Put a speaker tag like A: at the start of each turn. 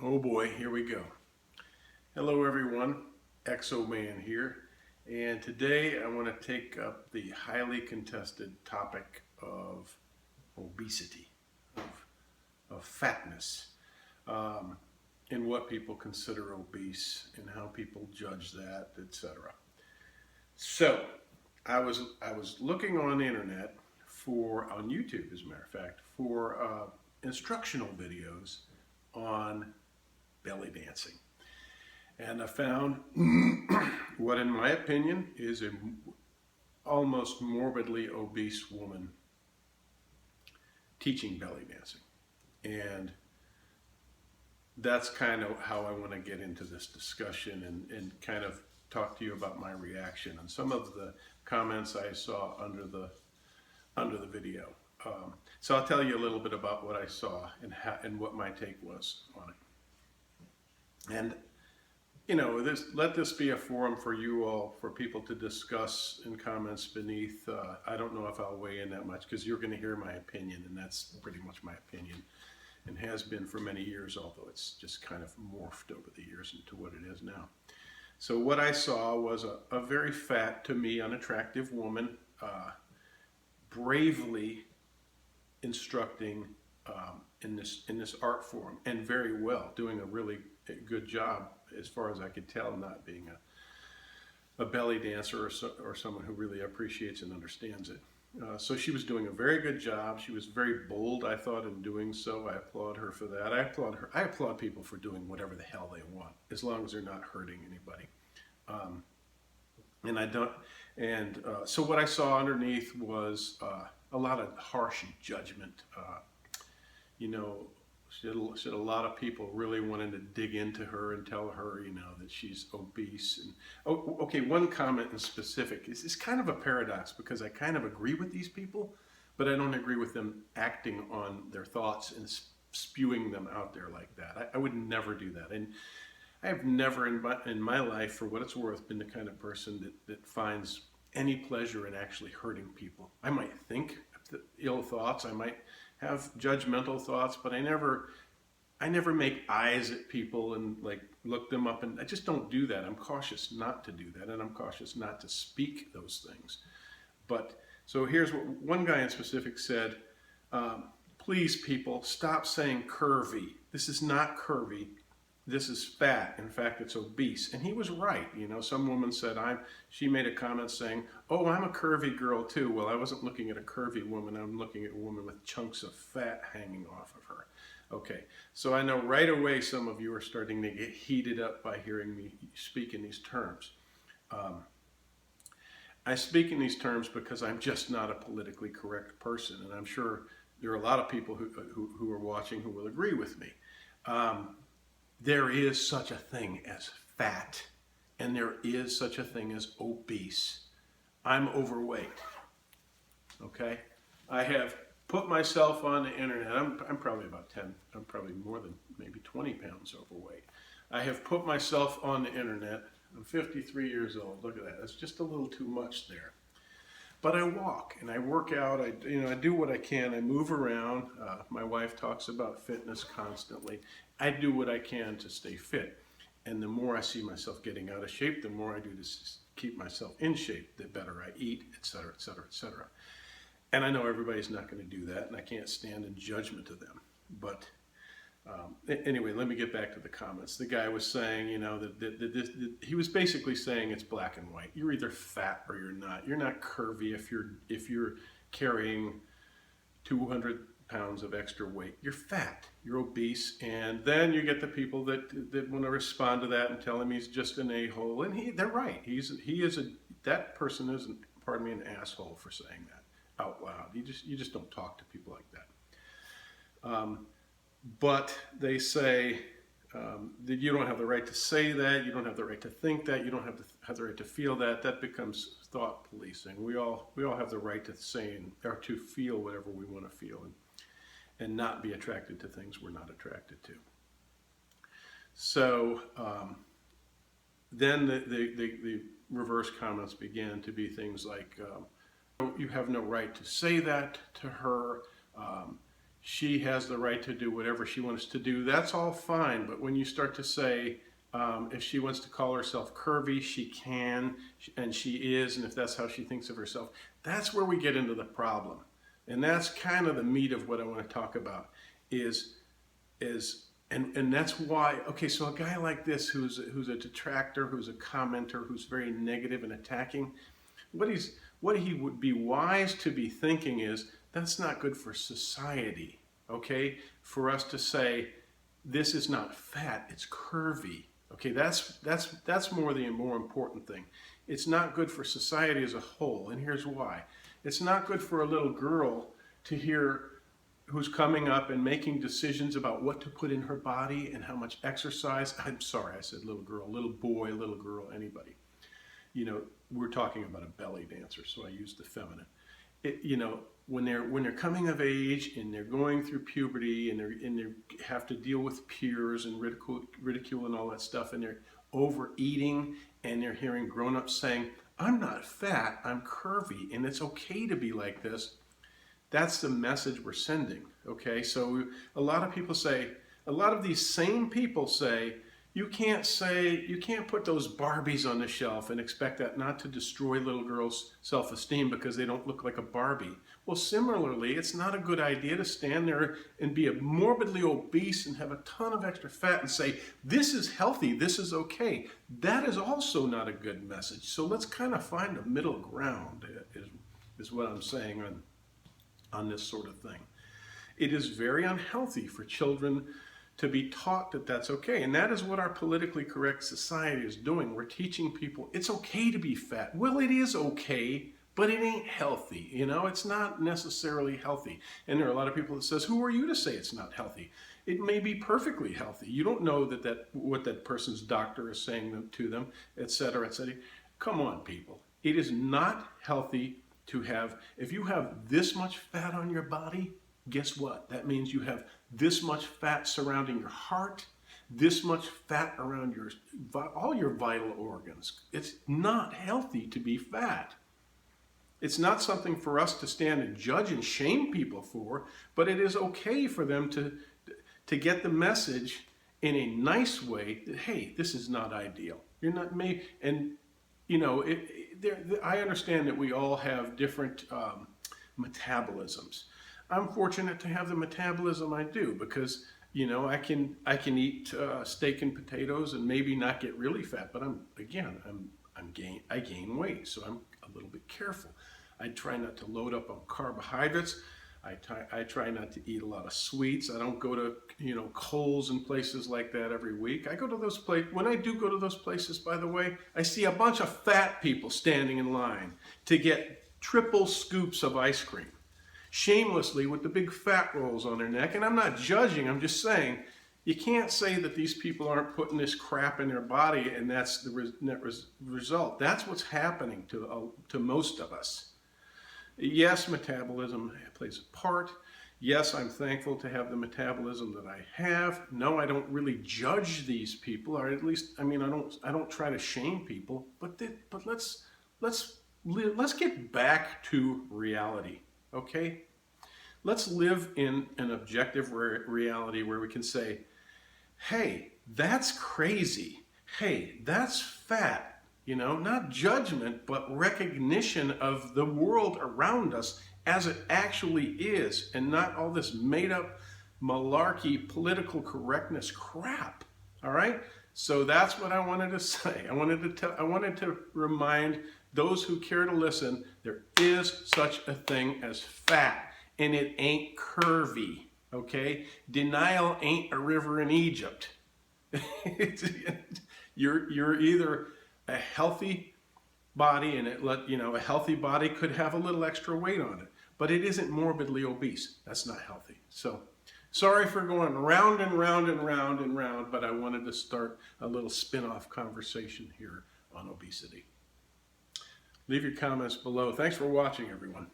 A: Oh boy, here we go. Hello everyone, Exoman here, and today I want to take up the highly contested topic of obesity, of fatness, and what people consider obese and how people judge that, etc. So, I was looking on the internet on YouTube, as a matter of fact, for instructional videos on belly dancing. And I found what, in my opinion, is an almost morbidly obese woman teaching belly dancing. And that's kind of how I want to get into this discussion and kind of talk to you about my reaction and some of the comments I saw under the video. So I'll tell you a little bit about what I saw and what my take was on it. And let this be a forum for you all, for people to discuss in comments beneath. I don't know if I'll weigh in that much because you're going to hear my opinion, and that's pretty much my opinion and has been for many years, although it's just kind of morphed over the years into what it is now. So what I saw was a very fat, to me, unattractive woman bravely instructing in this art form, and very well, doing a really good job as far as I could tell, not being a belly dancer or someone who really appreciates and understands it. So she was doing a very good job. She was very bold, I thought, in doing so. I applaud her for that. I applaud people for doing whatever the hell they want, as long as they're not hurting anybody. So what I saw underneath was a lot of harsh judgment. She had a lot of people really wanting to dig into her and tell her, that she's obese. And okay, one comment in specific is kind of a paradox, because I kind of agree with these people, but I don't agree with them acting on their thoughts and spewing them out there like that. I would never do that. And I have never in my life, for what it's worth, been the kind of person that finds any pleasure in actually hurting people. I might think ill thoughts, I might have judgmental thoughts, but I never make eyes at people and look them up, and I just don't do that. I'm cautious not to do that, and I'm cautious not to speak those things. But so here's what one guy in specific said: please, people, stop saying curvy. This is not curvy. This is fat. In fact, it's obese. And he was right. Some woman said, she made a comment saying, oh, I'm a curvy girl too. Well, I wasn't looking at a curvy woman. I'm looking at a woman with chunks of fat hanging off of her. Okay, so I know right away some of you are starting to get heated up by hearing me speak in these terms. I speak in these terms because I'm just not a politically correct person, and I'm sure there are a lot of people who are watching who will agree with me. There is such a thing as fat, and there is such a thing as obese. I'm overweight, okay? I have put myself on the internet. I'm probably I'm probably more than maybe 20 pounds overweight. I have put myself on the internet. I'm 53 years old. Look at that. That's just a little too much there. But I walk and I work out. I do what I can. I move around. My wife talks about fitness constantly. I do what I can to stay fit. And the more I see myself getting out of shape, the more I do to keep myself in shape, the better I eat, etc., etc., etc. And I know everybody's not going to do that, and I can't stand in judgment of them. But anyway, let me get back to the comments. The guy was saying, he was basically saying it's black and white. You're either fat or you're not. You're not curvy if you're carrying 200 pounds of extra weight. You're fat. You're obese. And then you get the people that want to respond to that and tell him he's just an a-hole. And they're right. That person isn't, pardon me, an asshole for saying that out loud. You just don't talk to people like that. But they say that you don't have the right to say that, you don't have the right to think that, you don't have the right to feel that. That becomes thought policing. We all have the right to say or to feel whatever we want to feel, and not be attracted to things we're not attracted to. So then the reverse comments began to be things like, you have no right to say that to her. she has the right to do whatever she wants to do. That's all fine. But when you start to say, if she wants to call herself curvy, she can, and she is, and if that's how she thinks of herself, that's where we get into the problem. And that's kind of the meat of what I want to talk about and that's why, okay, so a guy like this who's a detractor, who's a commenter, who's very negative and attacking, what he would be wise to be thinking is, that's not good for society, okay? For us to say, this is not fat, it's curvy. Okay, that's more the more important thing. It's not good for society as a whole, and here's why. It's not good for a little girl to hear who's coming up and making decisions about what to put in her body and how much exercise. I'm sorry, I said little girl, little boy, little girl, anybody. You know, we're talking about a belly dancer, so I use the feminine. You know, when they're coming of age and they're going through puberty and they have to deal with peers and ridicule and all that stuff, and they're overeating and they're hearing grown-ups saying, I'm not fat, I'm curvy, and it's okay to be like this. That's the message we're sending, okay? So a lot of people say, a lot of these same people say, you can't put those Barbies on the shelf and expect that not to destroy little girls' self-esteem because they don't look like a Barbie. Well, similarly, it's not a good idea to stand there and be morbidly obese and have a ton of extra fat and say, this is healthy, this is okay. That is also not a good message. So let's kind of find a middle ground, is what I'm saying on this sort of thing. It is very unhealthy for children to be taught that that's okay. And that is what our politically correct society is doing. We're teaching people it's okay to be fat. Well, it is okay, but it ain't healthy. You know, it's not necessarily healthy. And there are a lot of people that says, who are you to say it's not healthy? It may be perfectly healthy. You don't know what that person's doctor is saying to them, et cetera, et cetera. Come on, people. It is not healthy to have, if you have this much fat on your body, guess what? That means you have this much fat surrounding your heart, this much fat around all your vital organs. It's not healthy to be fat. It's not something for us to stand and judge and shame people for, but it is okay for them to get the message in a nice way that, hey, this is not ideal. You're not made, and you know, I understand that we all have different metabolisms. I'm fortunate to have the metabolism I do because, you know, I can eat steak and potatoes and maybe not get really fat, but I gain weight, so I'm a little bit careful. I try not to load up on carbohydrates. I try not to eat a lot of sweets. I don't go to, you know, Kohl's and places like that every week. I go to those places. When I do go to those places, by the way, I see a bunch of fat people standing in line to get triple scoops of ice cream, shamelessly with the big fat rolls on their neck. And I'm not judging, I'm just saying, you can't say that these people aren't putting this crap in their body and that's the net result. That's what's happening to most of us. Yes, metabolism plays a part. Yes, I'm thankful to have the metabolism that I have. No, I don't really judge these people, or at least, I mean, I don't try to shame people. But let's get back to reality, okay? Let's live in an objective reality where we can say, hey, that's crazy. Hey, that's fat. You know, not judgment, but recognition of the world around us as it actually is, and not all this made up malarkey political correctness crap. All right? So that's what I wanted to say. I wanted to remind those who care to listen, there is such a thing as fat, and it ain't curvy. Okay? Denial ain't a river in Egypt. You're either a healthy body, and a healthy body could have a little extra weight on it, but it isn't morbidly obese. That's not healthy. So sorry for going round and round and round and round, but I wanted to start a little spin-off conversation here on obesity. Leave your comments below. Thanks for watching, everyone.